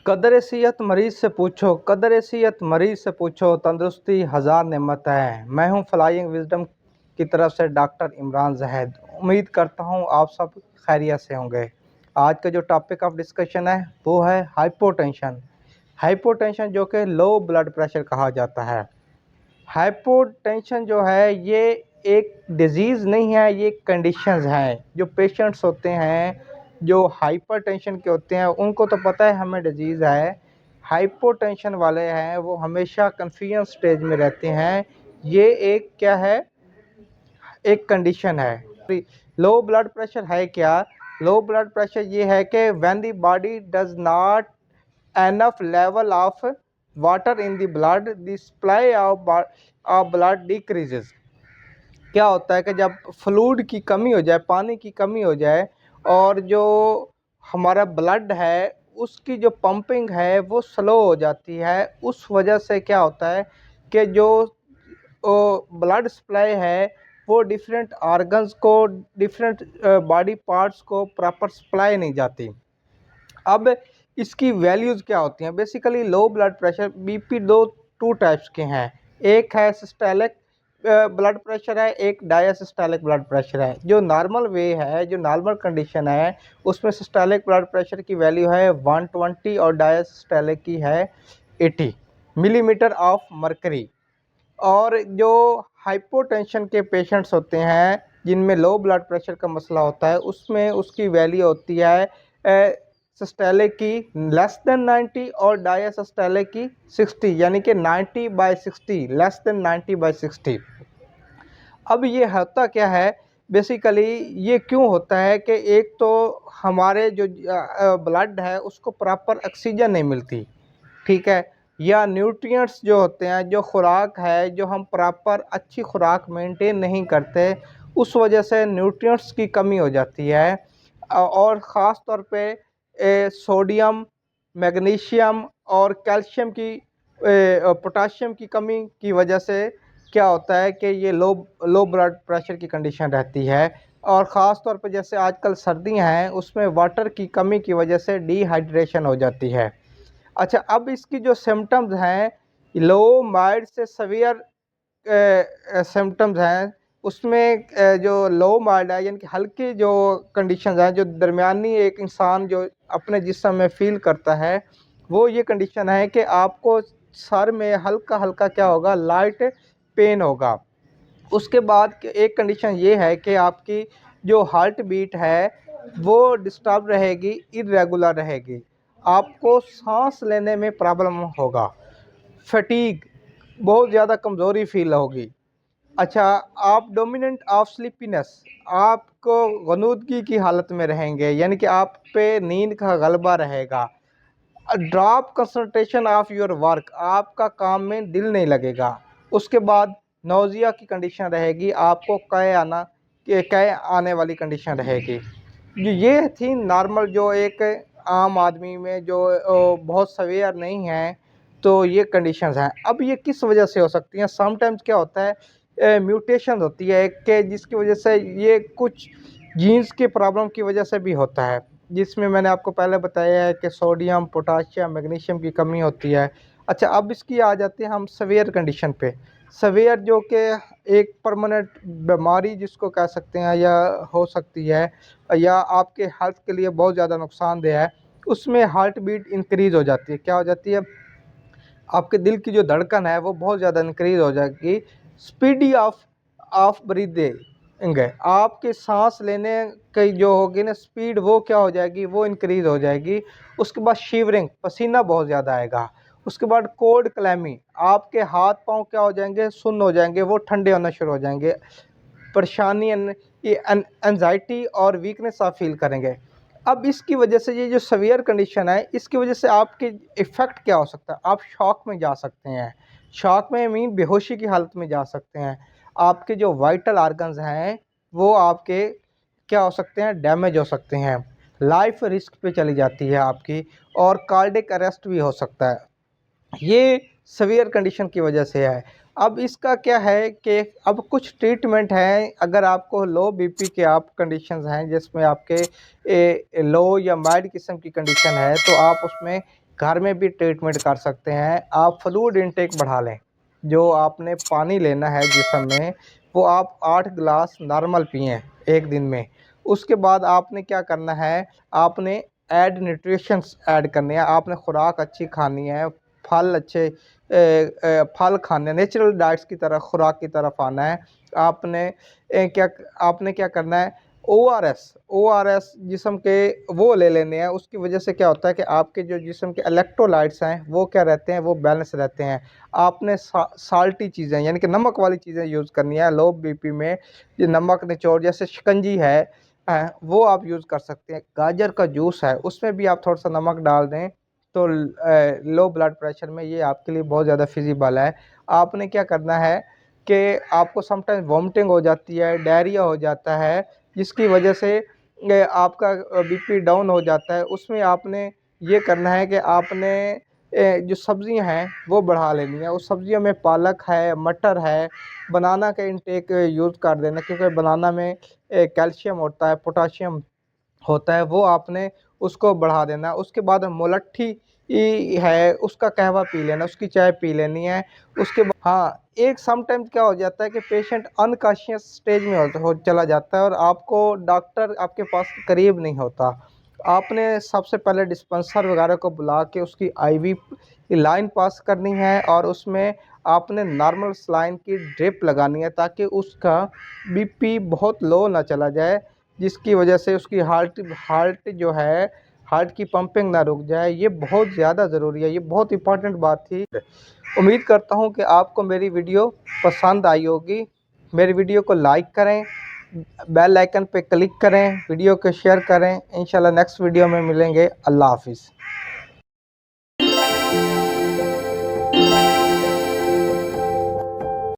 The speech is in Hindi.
कदर सेहत मरीज से पूछो, कदर सेहत मरीज से पूछो, तंदुरुस्ती हज़ार नेमत है। मैं हूं फ्लाइंग विजडम की तरफ से डॉक्टर इमरान जहैद। उम्मीद करता हूं आप सब खैरियत से होंगे। आज का जो टॉपिक ऑफ डिस्कशन है वो है हाइपोटेंशन। हाइपोटेंशन जो कि लो ब्लड प्रेशर कहा जाता है। हाइपोटेंशन जो है ये एक डिजीज़ नहीं है, ये कंडीशंस हैं। जो पेशेंट्स होते हैं जो हाइपरटेंशन के होते हैं उनको तो पता है हमें डिजीज़ है। हाइपोटेंशन वाले हैं वो हमेशा कन्फ्यूजन स्टेज में रहते हैं। ये एक क्या है, एक कंडीशन है। लो ब्लड प्रेशर है क्या? लो ब्लड प्रेशर ये है कि when the body does not enough level of water in the blood, the supply of blood decreases। क्या होता है कि जब फ्लूइड की कमी हो जाए, पानी की कमी हो जाए और जो हमारा ब्लड है उसकी जो पंपिंग है वो स्लो हो जाती है। उस वजह से क्या होता है कि जो ब्लड सप्लाई है वो डिफरेंट ऑर्गन्स को, डिफरेंट बॉडी पार्ट्स को प्रॉपर सप्लाई नहीं जाती। अब इसकी वैल्यूज़ क्या होती हैं? Basically low blood pressure BP two types के हैं। एक है सिस्टोलिक ब्लड प्रेशर है, एक डायसिस्टोलिक ब्लड प्रेशर है। जो नॉर्मल वे है, जो नॉर्मल कंडीशन है उसमें सिस्टोलिक ब्लड प्रेशर की वैल्यू है 120 और डायसिस्टोलिक की है 80 मिलीमीटर ऑफ मरकरी। और जो हाइपोटेंशन के पेशेंट्स होते हैं जिनमें लो ब्लड प्रेशर का मसला होता है उसमें उसकी वैल्यू होती है सिस्टोलिक की लेस देन 90 और डायसिस्टोलिक की 60, यानी कि 90/60, लेस देन 90/60। अब ये होता क्या है बेसिकली, ये क्यों होता है कि एक तो हमारे जो ब्लड है उसको प्रॉपर ऑक्सीजन नहीं मिलती, ठीक है, या न्यूट्रिएंट्स जो होते हैं, जो खुराक है जो हम प्रॉपर अच्छी खुराक मेंटेन नहीं करते, उस वजह से न्यूट्रिएंट्स की कमी हो जाती है। और ख़ास तौर पे सोडियम, मैग्नीशियम और कैल्शियम की, पोटाशियम की कमी की वजह से क्या होता है कि ये लो ब्लड प्रेशर की कंडीशन रहती है। और ख़ास तौर पे जैसे आजकल सर्दियां हैं उसमें वाटर की कमी की वजह से डिहाइड्रेशन हो जाती है। अच्छा, अब इसकी जो सिम्टम्स हैं, लो माइल्ड से सवियर सिम्टम्स हैं, उसमें जो लो माइल्ड है यानी कि हल्की जो कंडीशंस हैं, जो दरमियानी एक इंसान जो अपने जिस्म में फ़ील करता है, वो ये कंडीशन है कि आपको सर में हल्का हल्का क्या होगा, लाइट पेन होगा। उसके बाद एक कंडीशन ये है कि आपकी जो हार्ट बीट है वो डिस्टर्ब रहेगी, इरेगुलर रहेगी, आपको सांस लेने में प्रॉब्लम होगा, फटीग, बहुत ज़्यादा कमज़ोरी फील होगी। अच्छा, आप डोमिनेंट ऑफ स्लीपीनेस, आपको गनूदगी की हालत में रहेंगे, यानी कि आप पे नींद का गलबा रहेगा। Drop concentration of your work, आपका काम में दिल नहीं लगेगा। उसके बाद नौजिया की कंडीशन रहेगी, आपको कै आने वाली कंडीशन रहेगी। ये थी नॉर्मल, जो एक आम आदमी में जो बहुत सवेयर नहीं है, तो ये कंडीशंस हैं। अब ये किस वजह से हो सकती हैं? समटाइम्स क्या होता है, म्यूटेशन होती है एक के, जिसकी वजह से ये कुछ जीन्स की प्रॉब्लम की वजह से भी होता है, जिसमें मैंने आपको पहले बताया है कि सोडियम, पोटाशियम, मैग्नीशियम की कमी होती है। अच्छा, अब इसकी आ जाते हैं हम सवेयर कंडीशन पे। सवेयर जो कि एक परमानेंट बीमारी जिसको कह सकते हैं या हो सकती है, या आपके हेल्थ के लिए बहुत ज़्यादा नुकसानदेह है। उसमें हार्ट बीट इंक्रीज़ हो जाती है। क्या हो जाती है? आपके दिल की जो धड़कन है वो बहुत ज़्यादा इंक्रीज़ हो जाएगी। स्पीडी ऑफ ब्रीदिंग है, आपके सांस लेने की जो होगी ना स्पीड, वो क्या हो जाएगी, वो इंक्रीज़ हो जाएगी। उसके बाद शिवरिंग, पसीना बहुत ज़्यादा आएगा। उसके बाद कोल्ड क्लैमी, आपके हाथ पाँव क्या हो जाएंगे, सुन्न हो जाएंगे, वो ठंडे होना शुरू हो जाएंगे। परेशानी, ये एनजाइटी और वीकनेस आप फील करेंगे। अब इसकी वजह से ये जो सवियर कंडीशन है, इसकी वजह से आपके इफ़ेक्ट क्या हो सकता है? आप शॉक में जा सकते हैं। शॉक में मीन बेहोशी की हालत में जा सकते हैं। आपके जो वाइटल ऑर्गन्स हैं वो आपके क्या हो सकते हैं, डैमेज हो सकते हैं। लाइफ रिस्क पे चली जाती है आपकी, और कार्डियक अरेस्ट भी हो सकता है। ये सीवियर कंडीशन की वजह से है। अब इसका क्या है कि अब कुछ ट्रीटमेंट हैं, अगर आपको लो बीपी के आप कंडीशंस हैं जिसमें आपके लो या माइल्ड किस्म की कंडीशन है, तो आप उसमें घर में भी ट्रीटमेंट कर सकते हैं। आप फ्लूइड इनटेक बढ़ा लें। जो आपने पानी लेना है जिस्म में, वो आप 8 गिलास नॉर्मल पिएँ 1 दिन में। उसके बाद आपने क्या करना है, आपने न्यूट्रिशंस ऐड करने हैं। आपने खुराक अच्छी खानी है, फल अच्छे फल खाने हैं, नेचुरल डाइट्स की तरह खुराक की तरफ आना है। आपने क्या करना है, ओआरएस जिस्म के वो ले लेने हैं। उसकी वजह से क्या होता है कि आपके जो जिस्म के इलेक्ट्रोलाइट्स हैं वो क्या रहते हैं, वो बैलेंस रहते हैं। आपने साल्टी चीज़ें यानी कि नमक वाली चीज़ें यूज़ करनी है। लो बीपी में ये नमक निचोड़ जैसे शिकंजी है वो आप यूज़ कर सकते हैं। गाजर का जूस है, उसमें भी आप थोड़ा सा नमक डाल दें तो लो ब्लड प्रेशर में ये आपके लिए बहुत ज़्यादा फिजिबल है। आपने क्या करना है कि आपको समटाइम वॉमिटिंग हो जाती है, डायरिया हो जाता है, जिसकी वजह से आपका बीपी डाउन हो जाता है। उसमें आपने ये करना है कि आपने जो सब्ज़ियाँ हैं वो बढ़ा लेनी है। उस सब्ज़ियों में पालक है, मटर है, बनाना का इंटेक यूज़ कर देना, क्योंकि बनाना में कैल्शियम होता है, पोटाशियम होता है, वो आपने उसको बढ़ा देना है। उसके बाद मुलट्ठी है, उसका कहवा पी लेना, उसकी चाय पी लेनी है। उसके बाद हाँ, एक समटाइम्स क्या हो जाता है कि पेशेंट अनकॉन्शियस स्टेज में हो चला जाता है और आपको डॉक्टर आपके पास करीब नहीं होता। आपने सबसे पहले डिस्पेंसर वगैरह को बुला के उसकी आईवी लाइन पास करनी है और उसमें आपने नॉर्मल सलाइन की ड्रिप लगानी है, ताकि उसका बीपी बहुत लो ना चला जाए, जिसकी वजह से उसकी हार्ट जो है, हार्ट की पंपिंग ना रुक जाए। ये बहुत ज़्यादा ज़रूरी है, ये बहुत इम्पोर्टेंट बात थी। उम्मीद करता हूँ कि आपको मेरी वीडियो पसंद आई होगी। मेरी वीडियो को लाइक करें, बेल आइकन पे क्लिक करें, वीडियो को शेयर करें। इंशाल्लाह नेक्स्ट वीडियो में मिलेंगे। अल्लाह हाफ़िज़।